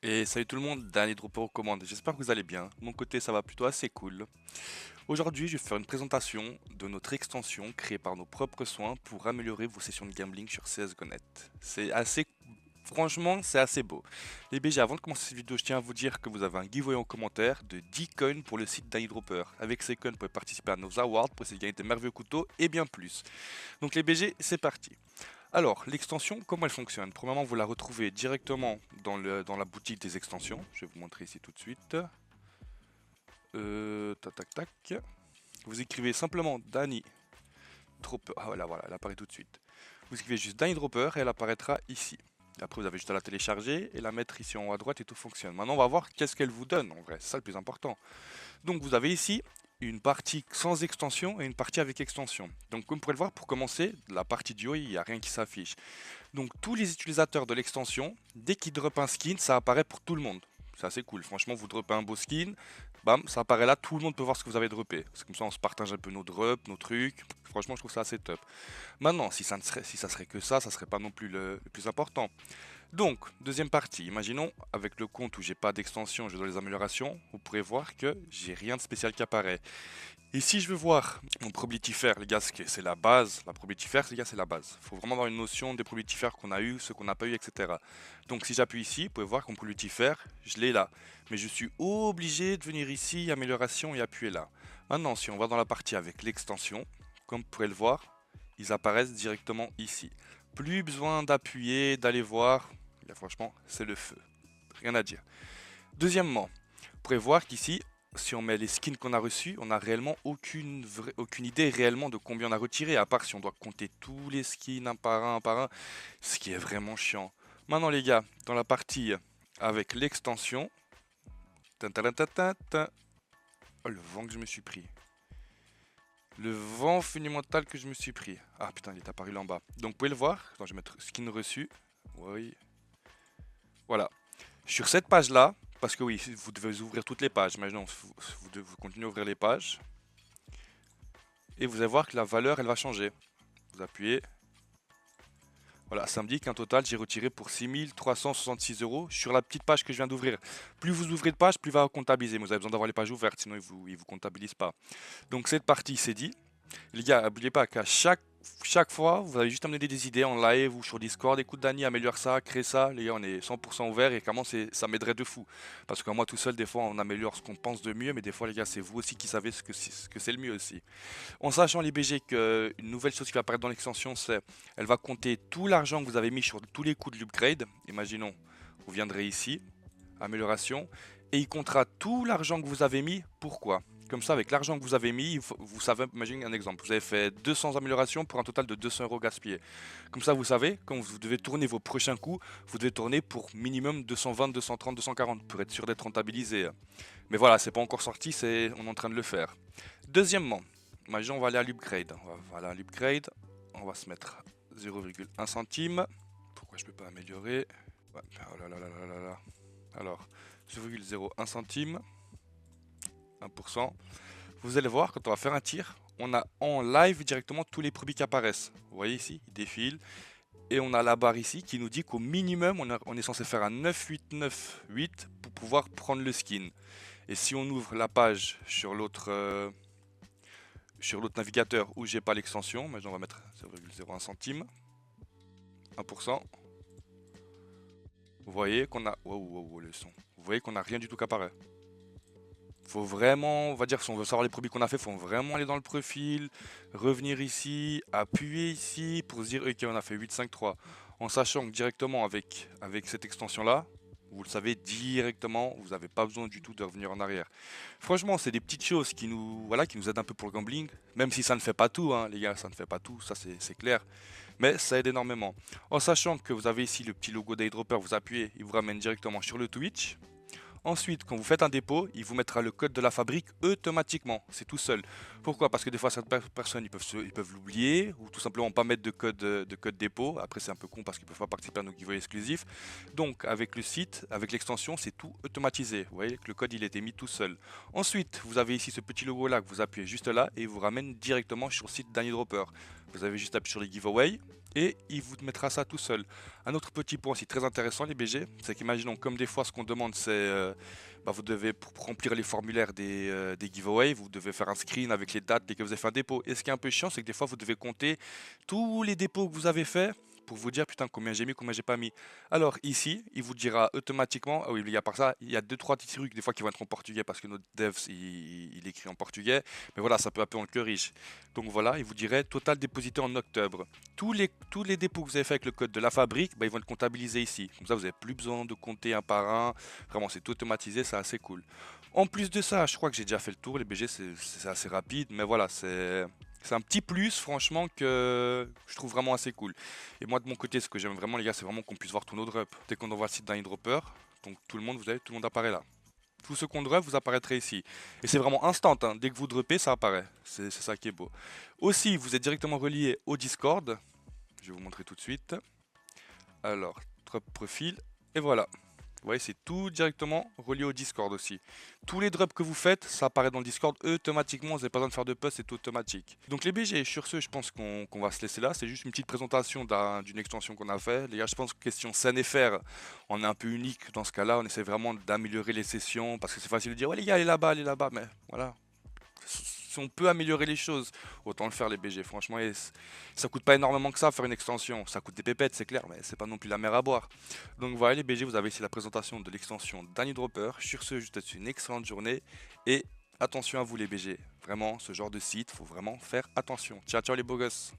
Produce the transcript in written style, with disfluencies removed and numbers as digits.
Et salut tout le monde, Danny Dropper aux commandes. J'espère que vous allez bien. De mon côté, ça va plutôt assez cool. Aujourd'hui, je vais faire une présentation de notre extension créée par nos propres soins pour améliorer vos sessions de gambling sur CSGO.net. C'est assez... Franchement, c'est assez beau. Les BG, avant de commencer cette vidéo, je tiens à vous dire que vous avez un giveaway en commentaire de 10 coins pour le site Danny Dropper. Avec ces coins, vous pouvez participer à nos awards pour essayer de gagner des merveilleux couteaux et bien plus. Donc les BG, c'est parti. Alors, l'extension, comment elle fonctionne? Premièrement, vous la retrouvez directement dans la boutique des extensions. Je vais vous montrer ici tout de suite. Tac, tac, tac. Vous écrivez simplement Danny Dropper. Ah voilà, voilà, elle apparaît tout de suite. Vous écrivez juste Danny Dropper et elle apparaîtra ici. Après, vous avez juste à la télécharger et la mettre ici en haut à droite et tout fonctionne. Maintenant, on va voir qu'est-ce qu'elle vous donne en vrai. C'est ça le plus important. Donc, vous avez ici une partie sans extension et une partie avec extension. Donc, comme vous pouvez le voir, pour commencer, la partie du haut, il n'y a rien qui s'affiche. Donc tous les utilisateurs de l'extension, dès qu'ils drop un skin, ça apparaît pour tout le monde. C'est assez cool, franchement vous droppez un beau skin, bam, ça apparaît là, tout le monde peut voir ce que vous avez droppé. C'est comme ça on se partage un peu nos drops, nos trucs, franchement je trouve ça assez top. Maintenant, si ça serait que ça serait pas non plus le plus important. Donc, deuxième partie, imaginons avec le compte où j'ai pas d'extension, je dois les améliorations, vous pourrez voir que j'ai rien de spécial qui apparaît. Et si je veux voir mon probabilitifère, les gars, c'est la base. La probabilitifère, les gars, c'est la base. Il faut vraiment avoir une notion des probabilitifères qu'on a eu, ceux qu'on n'a pas eu, etc. Donc si j'appuie ici, vous pouvez voir que mon probabilitifère, je l'ai là. Mais je suis obligé de venir ici, amélioration et appuyer là. Maintenant, si on va dans la partie avec l'extension, comme vous pouvez le voir, ils apparaissent directement ici. Plus besoin d'appuyer, d'aller voir. Là, franchement, c'est le feu. Rien à dire. Deuxièmement, vous pourrez voir qu'ici, si on met les skins qu'on a reçus, on n'a réellement aucune idée réellement de combien on a retiré, à part si on doit compter tous les skins un par un, ce qui est vraiment chiant. Maintenant les gars, dans la partie avec l'extension, oh le vent que je me suis pris. Le vent monumental que je me suis pris. Ah putain, il est apparu là en bas. Donc vous pouvez le voir, attends, je vais mettre skin reçu. Oui. Voilà. Sur cette page là, parce que oui, vous devez ouvrir toutes les pages. Maintenant, vous continuez à ouvrir les pages. Et vous allez voir que la valeur, elle va changer. Vous appuyez. Voilà, ça me dit qu'un total, j'ai retiré pour 6 366 € sur la petite page que je viens d'ouvrir. Plus vous ouvrez de pages, plus il va comptabiliser. Mais vous avez besoin d'avoir les pages ouvertes, sinon il vous comptabilise pas. Donc cette partie, c'est dit. Les gars, n'oubliez pas qu'à chaque fois, vous allez juste amener des idées en live ou sur Discord. Écoute, Dani, améliore ça, crée ça. Les gars, on est 100% ouvert et clairement, ça m'aiderait de fou. Parce que moi, tout seul, des fois, on améliore ce qu'on pense de mieux, mais des fois, les gars, c'est vous aussi qui savez ce que c'est le mieux aussi. En sachant, les BG, qu'une nouvelle chose qui va apparaître dans l'extension, c'est elle va compter tout l'argent que vous avez mis sur tous les coups de l'upgrade. Imaginons, vous viendrez ici, amélioration, et il comptera tout l'argent que vous avez mis. Pourquoi? Comme ça, avec l'argent que vous avez mis, vous savez, imaginez un exemple, vous avez fait 200 améliorations pour un total de 200 € gaspillés. Comme ça, vous savez, quand vous devez tourner vos prochains coups, vous devez tourner pour minimum 220, 230, 240 pour être sûr d'être rentabilisé. Mais voilà, c'est pas encore sorti, on est en train de le faire. Deuxièmement, imaginons on va aller à l'upgrade. On va aller à l'upgrade, on va se mettre 0,1 centime. Pourquoi je peux pas améliorer? Ouais, oh là là là là là là. Alors, 0,01 centime. 1%. Vous allez voir, quand on va faire un tir, on a en live directement tous les produits qui apparaissent. Vous voyez ici, ils défilent. Et on a la barre ici qui nous dit qu'au minimum, on est censé faire un 9898 pour pouvoir prendre le skin. Et si on ouvre la page sur l'autre navigateur où j'ai pas l'extension, maintenant on va mettre 0,01 centime, 1%. Vous voyez qu'on a... Wow, wow, wow, le son. Vous voyez qu'on a rien du tout qui apparaît. Faut vraiment, on va dire, si on veut savoir les produits qu'on a fait, faut vraiment aller dans le profil, revenir ici, appuyer ici pour se dire ok, on a fait 853. En sachant que directement avec cette extension là, vous le savez directement, vous n'avez pas besoin du tout de revenir en arrière. Franchement, c'est des petites choses qui nous, voilà, qui nous aident un peu pour le gambling, même si ça ne fait pas tout, hein, les gars, ça ne fait pas tout, ça c'est clair, mais ça aide énormément. En sachant que vous avez ici le petit logo d'Airdropper, vous appuyez, il vous ramène directement sur le Twitch. Ensuite, quand vous faites un dépôt, il vous mettra le code de la fabrique automatiquement. C'est tout seul. Pourquoi? Parce que des fois, certaines personnes ils peuvent l'oublier ou tout simplement pas mettre de code dépôt. Après, c'est un peu con parce qu'ils ne peuvent pas participer à nos giveaways exclusifs. Donc, avec le site, avec l'extension, c'est tout automatisé. Vous voyez que le code il a été mis tout seul. Ensuite, vous avez ici ce petit logo là que vous appuyez juste là et il vous ramène directement sur le site Danny Dropper. Vous avez juste à appuyer sur les giveaways et il vous mettra ça tout seul. Un autre petit point aussi très intéressant les BG, c'est qu'imaginons comme des fois ce qu'on demande c'est vous devez pour remplir les formulaires des giveaways, vous devez faire un screen avec les dates dès que vous avez fait un dépôt. Et ce qui est un peu chiant c'est que des fois vous devez compter tous les dépôts que vous avez fait pour vous dire putain combien j'ai mis, combien j'ai pas mis. Alors ici, il vous dira automatiquement, ah oui, mais à part ça, il y a deux trois petits trucs des fois qui vont être en portugais parce que notre dev il écrit en portugais, mais voilà, ça peut un peu en corrige. Donc voilà, il vous dirait total déposité en octobre. Tous les dépôts que vous avez fait avec le code de la fabrique, ils vont être comptabilisés ici. Comme ça, vous n'avez plus besoin de compter un par un. Vraiment, c'est tout automatisé, c'est assez cool. En plus de ça, je crois que j'ai déjà fait le tour. Les BG, c'est assez rapide, mais voilà, c'est un petit plus, franchement, que je trouve vraiment assez cool. Et moi, de mon côté, ce que j'aime vraiment, les gars, c'est vraiment qu'on puisse voir tous nos drops. Dès qu'on envoie le site d'un dropper, donc tout le monde, vous avez, tout le monde apparaît là. Tout ce qu'on drop, vous apparaîtrez ici. Et c'est vraiment instant, hein. Dès que vous droppez, ça apparaît. C'est ça qui est beau. Aussi, vous êtes directement relié au Discord. Je vais vous montrer tout de suite. Alors, drop profil. Et voilà. Vous voyez, c'est tout directement relié au Discord aussi. Tous les drops que vous faites, ça apparaît dans le Discord automatiquement. Vous n'avez pas besoin de faire de post, c'est tout automatique. Donc les BG, sur ce, je pense qu'on va se laisser là. C'est juste une petite présentation d'une extension qu'on a fait. Les gars, je pense que question scène et faire, on est un peu unique dans ce cas-là. On essaie vraiment d'améliorer les sessions parce que c'est facile de dire ouais les gars, allez là-bas, mais voilà. Si on peut améliorer les choses, autant le faire les BG. Franchement, et ça coûte pas énormément que ça faire une extension. Ça coûte des pépettes, c'est clair, mais c'est pas non plus la mer à boire. Donc voilà les BG, vous avez ici la présentation de l'extension Danny Dropper. Sur ce, je vous souhaite une excellente journée et attention à vous les BG. Vraiment, ce genre de site, faut vraiment faire attention. Ciao ciao les beaux gosses.